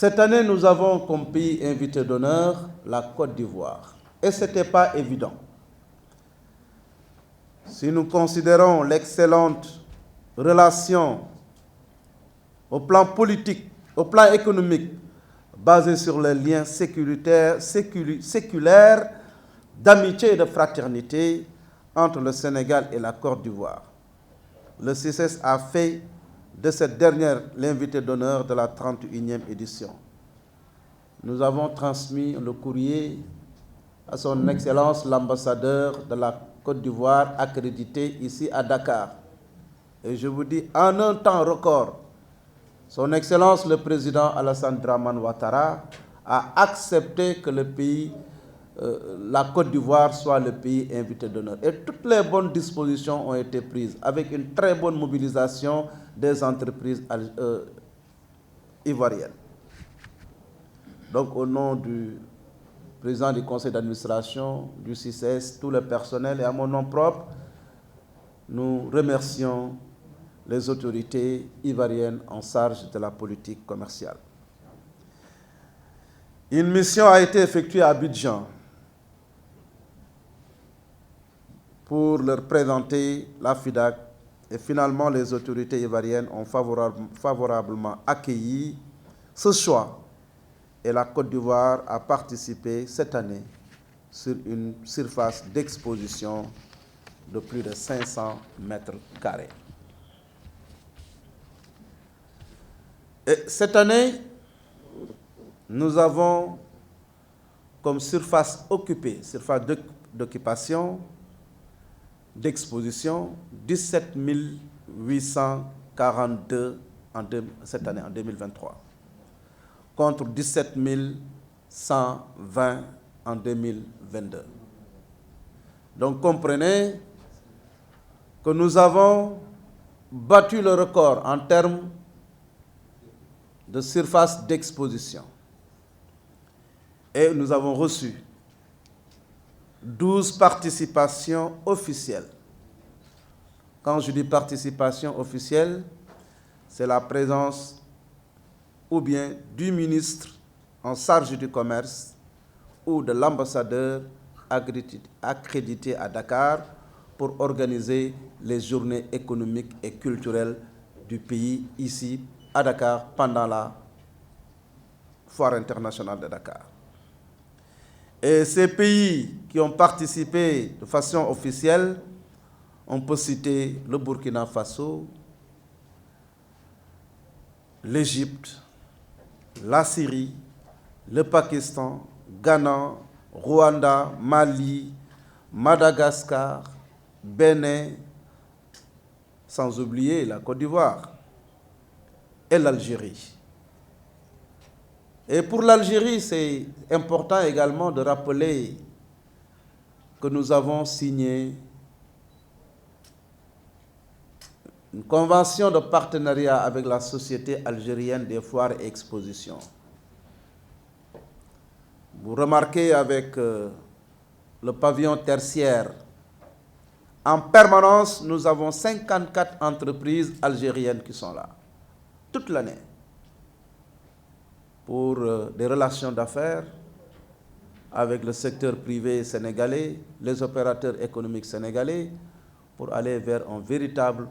Cette année, nous avons comme pays invité d'honneur la Côte d'Ivoire. Et ce n'était pas évident. Si nous considérons l'excellente relation au plan politique, au plan économique, basée sur les liens séculaires, d'amitié et de fraternité entre le Sénégal et la Côte d'Ivoire. Le CICES a fait de cette dernière l'invité d'honneur de la 31e édition. Nous avons transmis le courrier à son Excellence l'ambassadeur de la Côte d'Ivoire accrédité ici à Dakar. Et je vous dis, en un temps record, son Excellence le Président Alassane Dramane Ouattara a accepté que le pays, la Côte d'Ivoire soit le pays invité d'honneur. Et toutes les bonnes dispositions ont été prises avec une très bonne mobilisation des entreprises ivoiriennes. Donc au nom du président du conseil d'administration, du CICES, tout le personnel et à mon nom propre, nous remercions les autorités ivoiriennes en charge de la politique commerciale. Une mission a été effectuée à Abidjan pour leur présenter la FIDAC et finalement les autorités ivoiriennes ont favorablement accueilli ce choix et la Côte d'Ivoire a participé cette année sur une surface d'exposition de plus de 500 mètres carrés. Et cette année, nous avons comme surface occupée, surface d'occupation, d'exposition, 17 842 cette année, en 2023, contre 17 120 en 2022. Donc comprenez que nous avons battu le record en termes de surface d'exposition. Et nous avons reçu 12 participations officielles. Quand je dis participation officielle, c'est la présence ou bien du ministre en charge du commerce ou de l'ambassadeur accrédité à Dakar pour organiser les journées économiques et culturelles du pays ici à Dakar pendant la Foire internationale de Dakar. Et ces pays qui ont participé de façon officielle, on peut citer le Burkina Faso, l'Égypte, la Syrie, le Pakistan, Ghana, Rwanda, Mali, Madagascar, Bénin, sans oublier la Côte d'Ivoire et l'Algérie. Et pour l'Algérie, c'est important également de rappeler que nous avons signé une convention de partenariat avec la Société algérienne des foires et expositions. Vous remarquez avec le pavillon tertiaire, en permanence, nous avons 54 entreprises algériennes qui sont là, toute l'année, pour des relations d'affaires avec le secteur privé sénégalais, les opérateurs économiques sénégalais, pour aller vers un véritable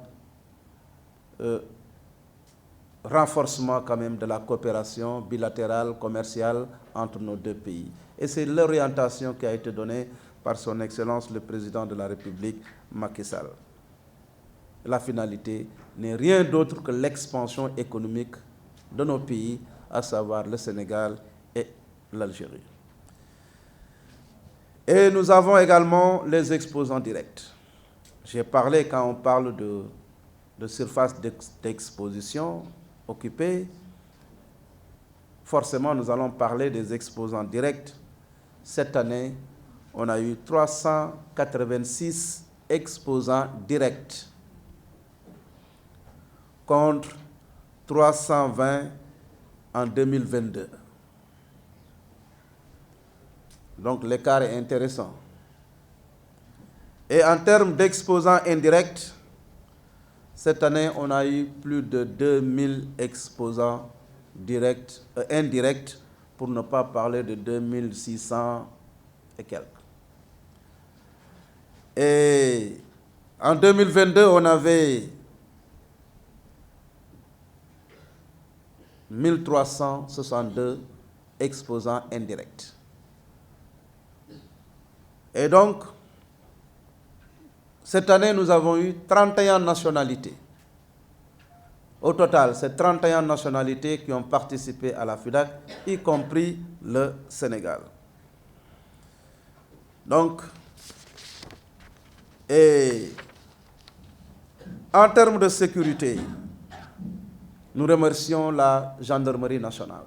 renforcement quand même de la coopération bilatérale, commerciale entre nos deux pays. Et c'est l'orientation qui a été donnée par son Excellence le Président de la République, Macky Sall. La finalité n'est rien d'autre que l'expansion économique de nos pays, à savoir le Sénégal et l'Algérie. Et nous avons également les exposants directs. J'ai parlé, quand on parle de surface d'exposition occupée, forcément nous allons parler des exposants directs. Cette année, on a eu 386 exposants directs contre 320 en 2022. Donc l'écart est intéressant. Et en termes d'exposants indirects, cette année, on a eu plus de 2000 exposants directs, indirects, pour ne pas parler de 2600 et quelques. Et en 2022, on avait 1362 exposants indirects. Et donc, cette année, nous avons eu 31 nationalités. Au total, c'est 31 nationalités qui ont participé à la FIDAK, y compris le Sénégal. Donc, et en termes de sécurité, nous remercions la gendarmerie nationale.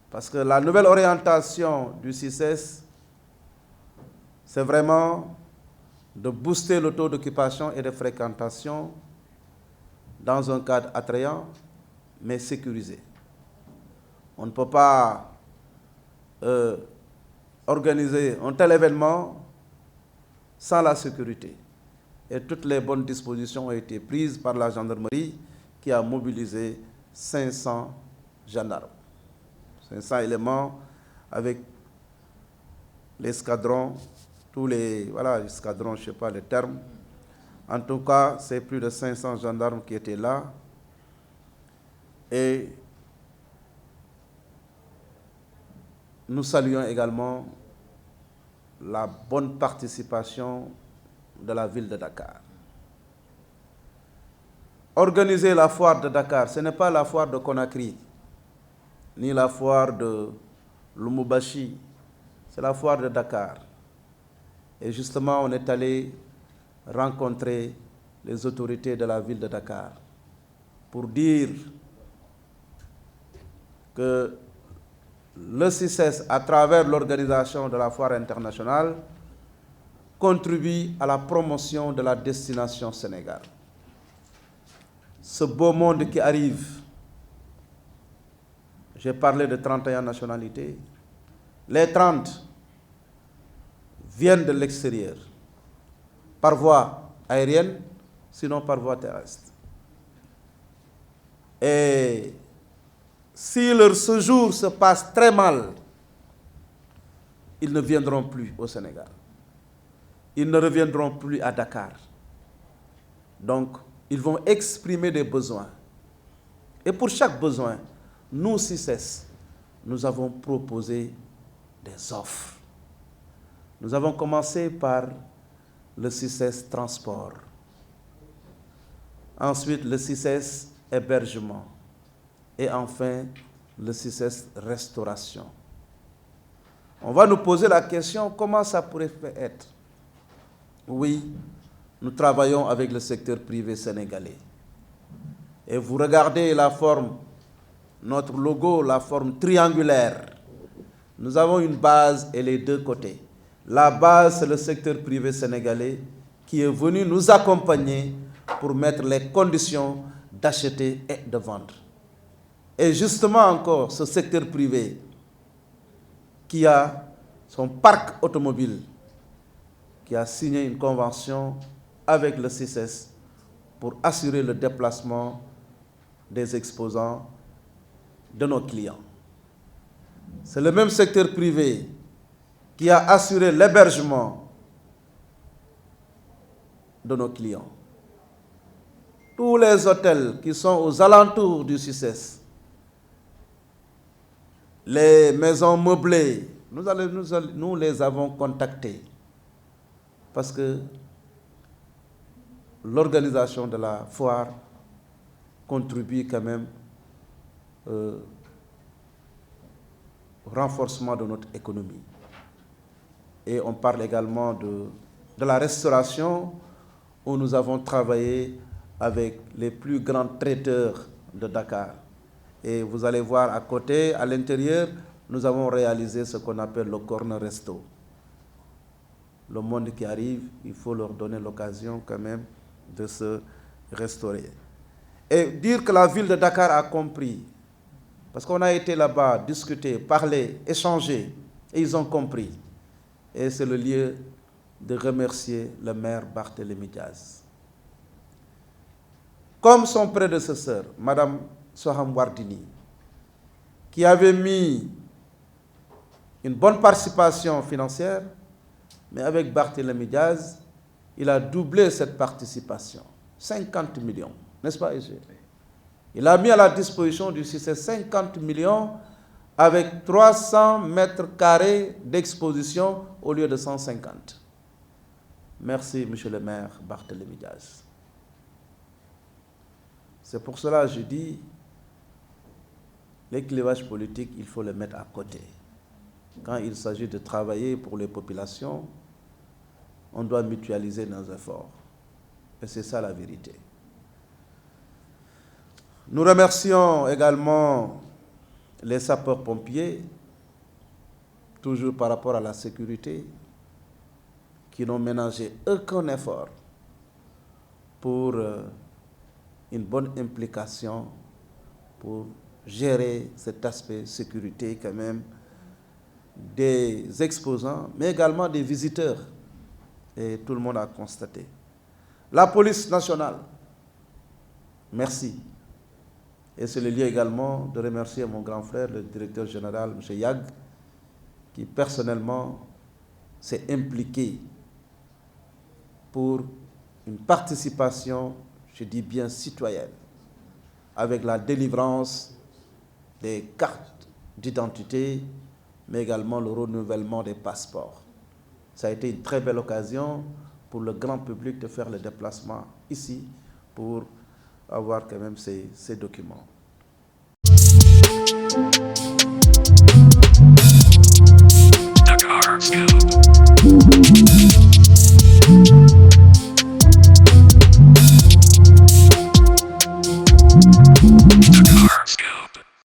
Parce que la nouvelle orientation du CICES, c'est vraiment de booster le taux d'occupation et de fréquentation dans un cadre attrayant, mais sécurisé. On ne peut pas organiser un tel événement sans la sécurité. Et toutes les bonnes dispositions ont été prises par la gendarmerie qui a mobilisé 500 gendarmes. 500 éléments avec l'escadron, tous les, voilà, l'escadron, je ne sais pas le terme. En tout cas, c'est plus de 500 gendarmes qui étaient là. Et nous saluons également la bonne participation de la ville de Dakar. Organiser la foire de Dakar, ce n'est pas la foire de Conakry, ni la foire de Lumumbashi, c'est la foire de Dakar. Et justement, on est allé rencontrer les autorités de la ville de Dakar pour dire que le CICES, à travers l'organisation de la foire internationale, contribue à la promotion de la destination Sénégal. Ce beau monde qui arrive, j'ai parlé de 31 nationalités, les 30 viennent de l'extérieur, par voie aérienne, sinon par voie terrestre. Et si leur séjour se passe très mal, ils ne viendront plus au Sénégal. Ils ne reviendront plus à Dakar. Donc, ils vont exprimer des besoins. Et pour chaque besoin, nous, CICES, nous avons proposé des offres. Nous avons commencé par le CICES Transport. Ensuite, le CICES Hébergement. Et enfin, le CICES Restauration. On va nous poser la question, comment ça pourrait être? Oui, nous travaillons avec le secteur privé sénégalais. Et vous regardez la forme, notre logo, la forme triangulaire. Nous avons une base et les deux côtés. La base, c'est le secteur privé sénégalais qui est venu nous accompagner pour mettre les conditions d'acheter et de vendre. Et justement encore, ce secteur privé qui a son parc automobile, qui a signé une convention avec le CICES pour assurer le déplacement des exposants de nos clients. C'est le même secteur privé qui a assuré l'hébergement de nos clients. Tous les hôtels qui sont aux alentours du CICES, les maisons meublées, nous les avons contactés parce que l'organisation de la foire contribue quand même au renforcement de notre économie. Et on parle également de la restauration, où nous avons travaillé avec les plus grands traiteurs de Dakar. Et vous allez voir à côté, à l'intérieur, nous avons réalisé ce qu'on appelle le corner resto. Le monde qui arrive, il faut leur donner l'occasion quand même de se restaurer. Et dire que la ville de Dakar a compris, parce qu'on a été là-bas, discuter, parler, échanger, et ils ont compris. Et c'est le lieu de remercier le maire Barthélémy Diaz. comme son prédécesseur, Madame Soham Wardini, qui avait mis une bonne participation financière, mais avec Barthélémy Diaz, il a doublé cette participation, 50 millions, n'est-ce pas, Égée? Il a mis à la disposition du CICES 50 millions avec 300 mètres carrés d'exposition au lieu de 150. Merci, monsieur le maire Barthélémy Diaz. C'est pour cela que je dis, les clivages politiques, il faut les mettre à côté. Quand il s'agit de travailler pour les populations, on doit mutualiser nos efforts. Et c'est ça la vérité. Nous remercions également les sapeurs-pompiers, toujours par rapport à la sécurité, qui n'ont ménagé aucun effort pour une bonne implication, pour gérer cet aspect sécurité quand même des exposants, mais également des visiteurs. Et tout le monde a constaté. La police nationale, merci. Et c'est le lieu également de remercier mon grand frère, le directeur général, M. Yag, qui personnellement s'est impliqué pour une participation, je dis bien citoyenne, avec la délivrance des cartes d'identité, mais également le renouvellement des passeports. Ça a été une très belle occasion pour le grand public de faire le déplacement ici pour avoir quand même ces documents. Dakar Scoop.